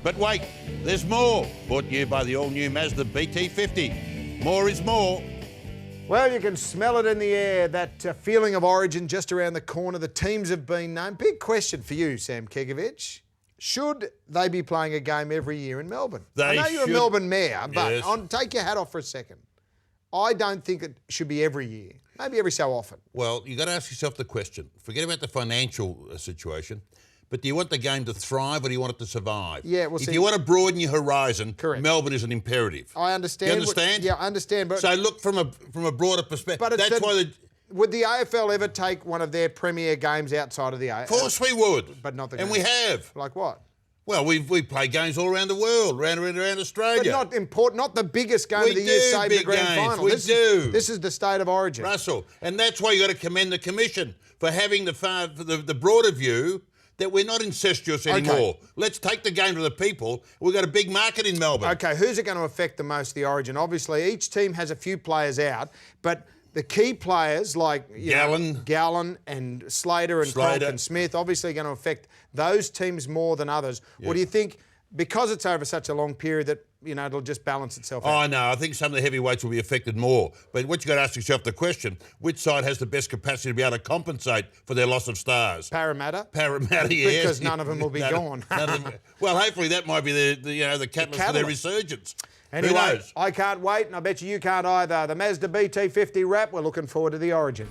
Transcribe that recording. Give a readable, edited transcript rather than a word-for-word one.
But wait, there's more. Brought to you by the all-new Mazda BT-50. More is more. Well, you can smell it in the air, that feeling of origin just around the corner. The teams have been named. Big question for you, Sam Kekovich. Should they be playing a game every year in Melbourne? I know you're a Melbourne mayor, but Yes. take your hat off for a second. I don't think it should be every year. Maybe every so often. Well, you've got to ask yourself the question. Forget about the financial situation, but do you want the game to thrive or do you want it to survive? Yeah, well, if you want to broaden your horizon, correct. Melbourne is an imperative. I understand. You understand? Yeah, I understand. But so look from a broader perspective. But that's why would the AFL ever take one of their premier games outside of the AFL? Of course we would. But not the And game. we have. Like what? Well, we play games all around the world, around Australia. But not important, not the biggest game of the year, save the grand final. This is the state of origin. Russell, and that's why you got to commend the Commission for having the broader view that we're not incestuous anymore. Okay. Let's take the game to the people. We've got a big market in Melbourne. Okay, who's it going to affect the most, the origin? Obviously, each team has a few players out, but the key players like Gallen and Slater and Croc and Smith obviously going to affect those teams more than others. Yeah. Or do you think because it's over such a long period that it'll just balance itself out? Oh no, I think some of the heavyweights will be affected more. But what you got to ask yourself the question: which side has the best capacity to be able to compensate for their loss of stars? Parramatta, yes. Because none of them will be gone. Well, hopefully that might be the catalyst for their resurgence. Anyway, I can't wait, and I bet you can't either. The Mazda BT-50 wrap. We're looking forward to the origin.